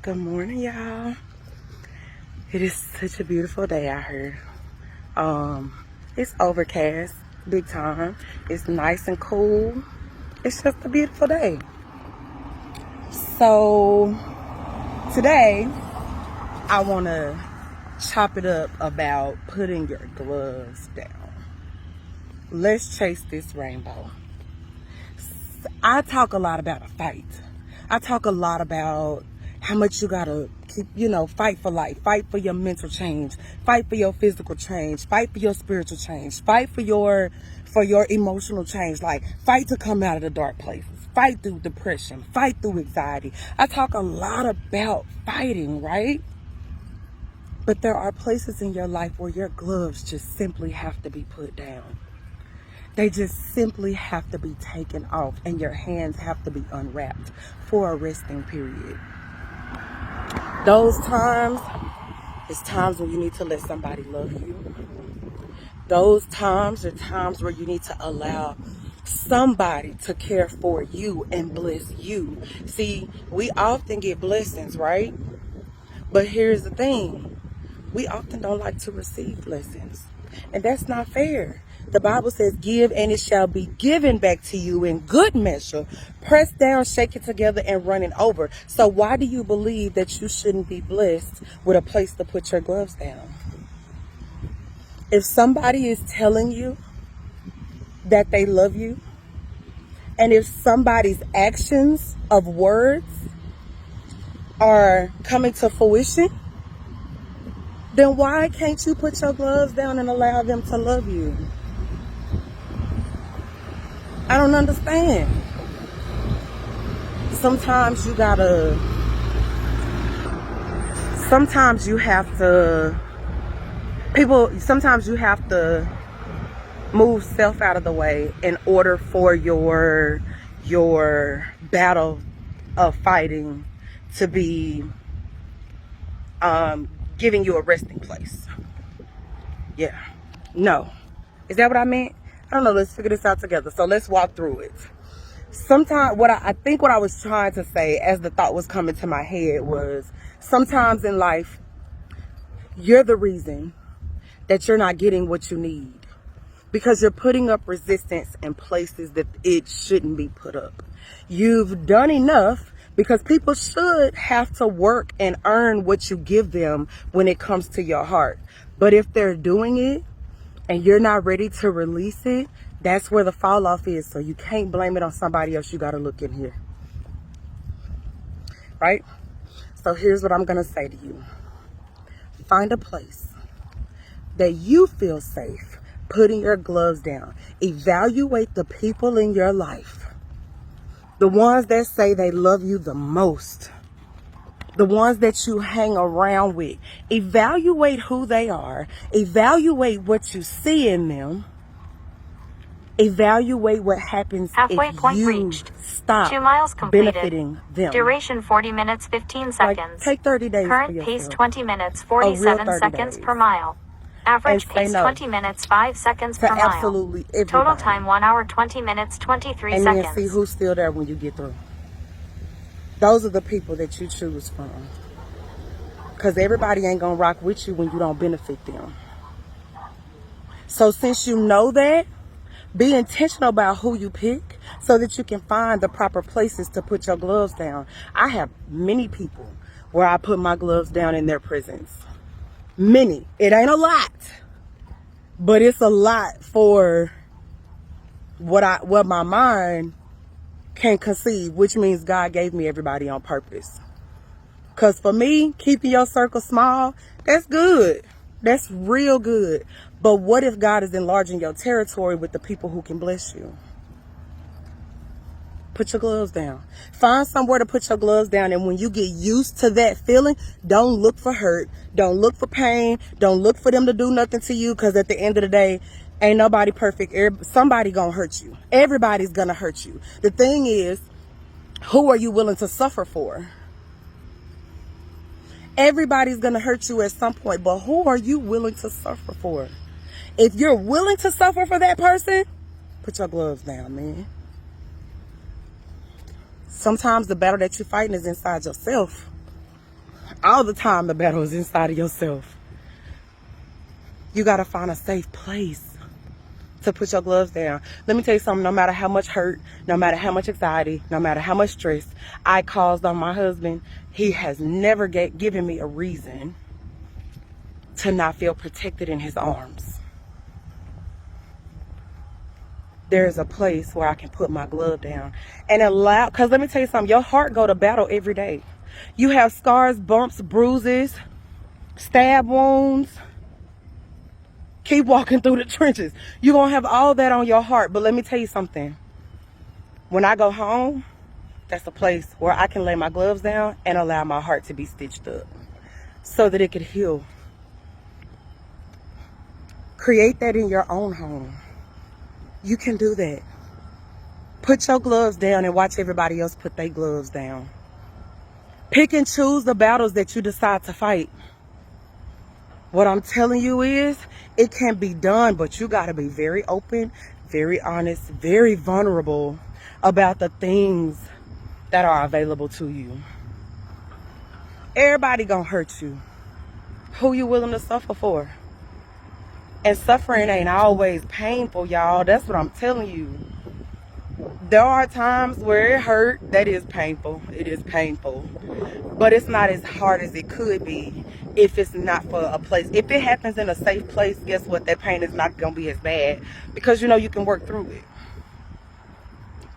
Good morning, y'all. It is such a beautiful day out here. It's overcast, big time. It's nice and cool. It's just a beautiful day. So today, I want to chop it up about putting your gloves down. Let's chase this rainbow. I talk a lot about a fight. I talk a lot about how much you gotta keep, fight for life, fight for your mental change, fight for your physical change, fight for your spiritual change, fight for your emotional change, like fight to come out of the dark places, fight through depression, fight through anxiety. I talk a lot about fighting, right? But there are places in your life where your gloves just simply have to be put down. They just simply have to be taken off and your hands have to be unwrapped for a resting period. Those times is times when you need to let somebody love you. Those times are times where you need to allow somebody to care for you and bless you. See, we often get blessings, right? But here's the thing. We often don't like to receive blessings. And that's not fair. The Bible says, give and it shall be given back to you in good measure, pressed down, shaken together, and running over. So why do you believe that you shouldn't be blessed with a place to put your gloves down? If somebody is telling you that they love you, and if somebody's actions of words are coming to fruition, then why can't you put your gloves down and allow them to love you? I don't understand. Sometimes you have to move self out of the way in order for your battle of fighting to be giving you a resting place. Yeah. No. Is that what I meant? I don't know. Let's figure this out together. So let's walk through it. Sometimes what I think what I was trying to say as the thought was coming to my head was, sometimes in life, you're the reason that you're not getting what you need because you're putting up resistance in places that it shouldn't be put up. You've done enough because people should have to work and earn what you give them when it comes to your heart. But if they're doing it and you're not ready to release it, that's where the fall off is. So you can't blame it on somebody else. You got to look in here. Right? So here's what I'm going to say to you. Find a place that you feel safe putting your gloves down. Evaluate the people in your life. The ones that say they love you the most. The ones that you hang around with. Evaluate who they are. Evaluate what you see in them. Evaluate what happens Halfway if point you reached. stop 2 miles completed. benefiting them. Duration 40 minutes 15 seconds. Like, take 30 days Current for pace yourself. 20 minutes A real 47 30 seconds days. per mile. Average And say pace no 20 minutes 5 seconds to per mile. absolutely everybody. Total time 1 hour 20 minutes 23 and seconds. then see who's still there when you get through. Those are the people that you choose from. Because everybody ain't going to rock with you when you don't benefit them. So since you know that, be intentional about who you pick so that you can find the proper places to put your gloves down. I have many people where I put my gloves down in their presence. Many. It ain't a lot, but it's a lot for what my mind can conceive, which means God gave me everybody on purpose. Because for me, keeping your circle small, that's good. That's real good. But what if God is enlarging your territory with the people who can bless you? Put your gloves down. Find somewhere to put your gloves down. And when you get used to that feeling, don't look for hurt. Don't look for pain. Don't look for them to do nothing to you. Because at the end of the day, ain't nobody perfect. Somebody gonna hurt you. Everybody's gonna hurt you. The thing is, who are you willing to suffer for? Everybody's going to hurt you at some point, but who are you willing to suffer for? If you're willing to suffer for that person, put your gloves down, man. Sometimes the battle that you're fighting is inside yourself. All the time the battle is inside of yourself. You got to find a safe place to put your gloves down. Let me tell you something, no matter how much hurt, no matter how much anxiety, no matter how much stress I caused on my husband, he has never given me a reason to not feel protected in his arms. There's a place where I can put my glove down and allow, because let me tell you something, your heart go to battle every day. You have scars, bumps, bruises, stab wounds. Keep walking through the trenches. You're going to have all that on your heart. But let me tell you something. When I go home, that's a place where I can lay my gloves down and allow my heart to be stitched up so that it could heal. Create that in your own home. You can do that. Put your gloves down and watch everybody else put their gloves down. Pick and choose the battles that you decide to fight. What I'm telling you is, it can be done, but you got to be very open, very honest, very vulnerable about the things that are available to you. Everybody gonna hurt you. Who you willing to suffer for? And suffering ain't always painful, y'all. That's what I'm telling you. There are times where it hurt. That is painful. It is painful. But it's not as hard as it could be if it's not for a place. If it happens in a safe place, guess what? That pain is not going to be as bad because you know you can work through it.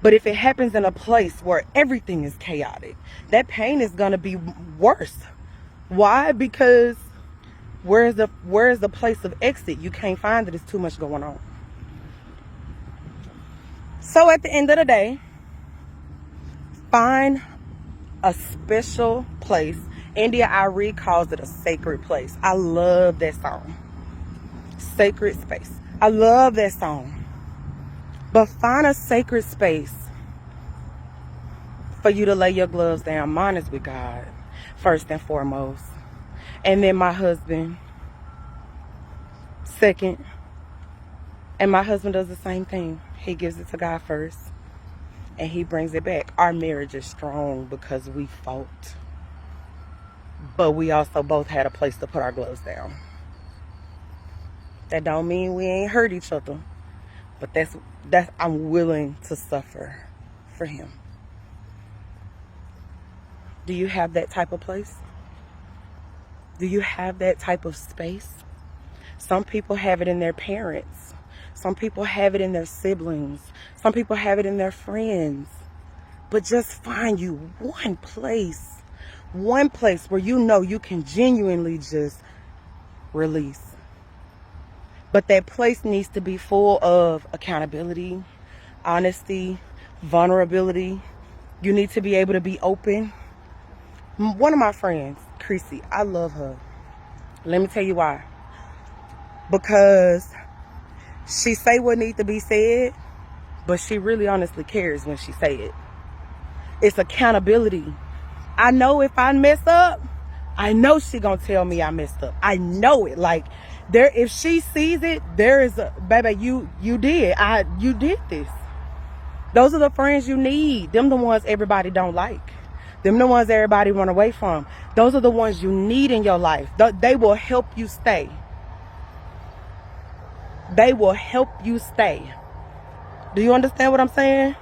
But if it happens in a place where everything is chaotic, that pain is going to be worse. Why? Because where is the place of exit? You can't find it. It's too much going on. So at the end of the day, find a special place. India Arie calls it a sacred place. I love that song. Sacred space. I love that song. But find a sacred space for you to lay your gloves down. Mine is with God, first and foremost. And then my husband, second. And my husband does the same thing. He gives it to God first, and he brings it back. Our marriage is strong because we fought, but we also both had a place to put our gloves down. That don't mean we ain't hurt each other, but that's I'm willing to suffer for him. Do you have that type of place? Do you have that type of space? Some people have it in their parents. Some people have it in their siblings. Some people have it in their friends. But just find you one place where you know you can genuinely just release. But that place needs to be full of accountability, honesty, vulnerability. You need to be able to be open. One of my friends, Chrissy, I love her. Let me tell you why. Because she say what needs to be said, but she really honestly cares when she say it. It's accountability. I know if I mess up, I know she gonna tell me I messed up. I know it. Like, there, if she sees it, there is a, baby, you did this. Those are the friends you need. Them the ones everybody don't like. Them the ones everybody run away from. Those are the ones you need in your life. They will help you stay. They will help you stay. Do you understand what I'm saying?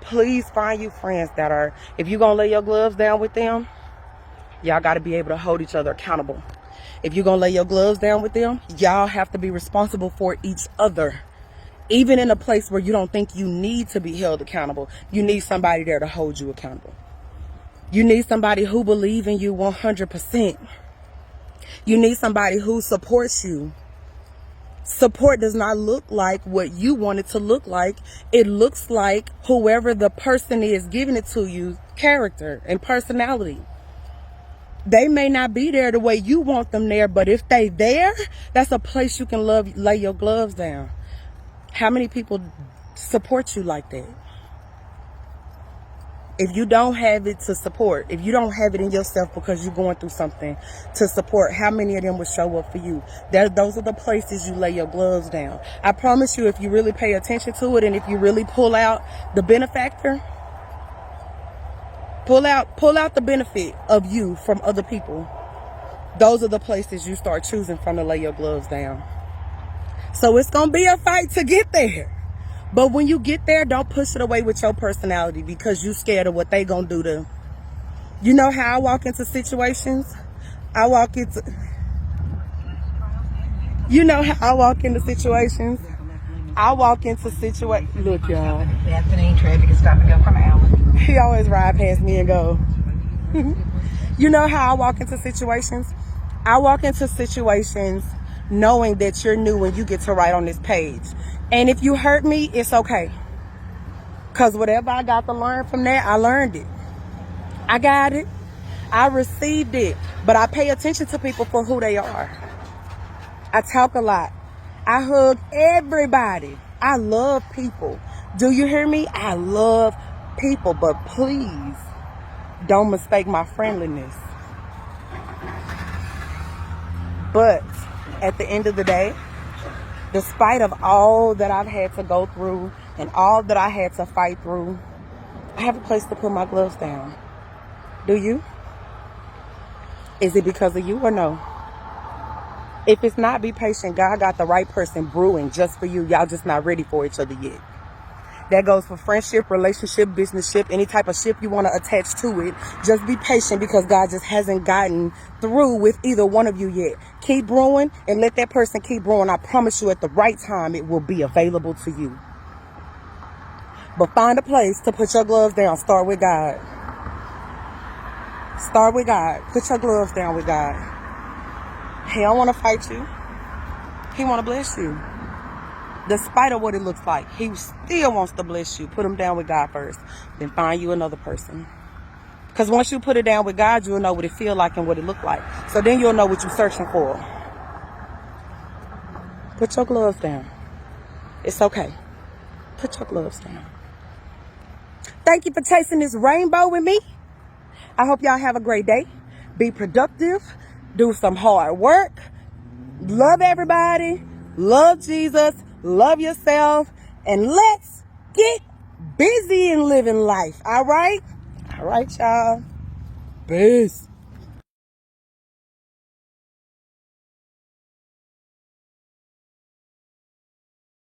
Please find you friends that are, if you're going to lay your gloves down with them, y'all got to be able to hold each other accountable. If you're going to lay your gloves down with them, y'all have to be responsible for each other. Even in a place where you don't think you need to be held accountable, you need somebody there to hold you accountable. You need somebody who believes in you 100%. You need somebody who supports you. Support does not look like what you want it to look like. It looks like whoever the person is giving it to you, character and personality. They may not be there the way you want them there, but if they there, that's a place you can lay your gloves down. How many people support you like that? If you don't have it to support, if you don't have it in yourself because you're going through something to support, how many of them will show up for you? Those are the places you lay your gloves down. I promise you, if you really pay attention to it and if you really pull out the benefactor, Pull out the benefit of you from other people. Those are the places you start choosing from to lay your gloves down. So it's going to be a fight to get there. But when you get there, don't push it away with your personality because you scared of what they going to do to. You know how I walk into situations? You know how I walk into situations? I walk into situations. Look, y'all. Bethany, traffic is stopping to go from Allen. He always ride past me and go. You know how I walk into situations? I walk into situations knowing that you're new when you get to write on this page. And if you hurt me, it's okay. Because whatever I got to learn from that, I learned it. I got it. I received it. But I pay attention to people for who they are. I talk a lot. I hug everybody. I love people. Do you hear me? I love people. But please, don't mistake my friendliness. But at the end of the day, despite of all that I've had to go through and all that I had to fight through, I have a place to put my gloves down. Do you? Is it because of you or no? If it's not, be patient. God got the right person brewing just for you. Y'all just not ready for each other yet. That goes for friendship, relationship, business ship, any type of ship you want to attach to it. Just be patient because God just hasn't gotten through with either one of you yet. Keep brewing and let that person keep brewing. I promise you at the right time, it will be available to you. But find a place to put your gloves down. Start with God. Start with God. Put your gloves down with God. He don't want to fight you. He want to bless you. Despite of what it looks like, he still wants to bless you. Put him down with God first. Then find you another person. Because once you put it down with God, you'll know what it feel like and what it look like. So then you'll know what you're searching for. Put your gloves down. It's okay. Put your gloves down. Thank you for chasing this rainbow with me. I hope y'all have a great day. Be productive. Do some hard work. Love everybody. Love Jesus. Love yourself. And let's get busy in living life. All right? All right, y'all. Peace.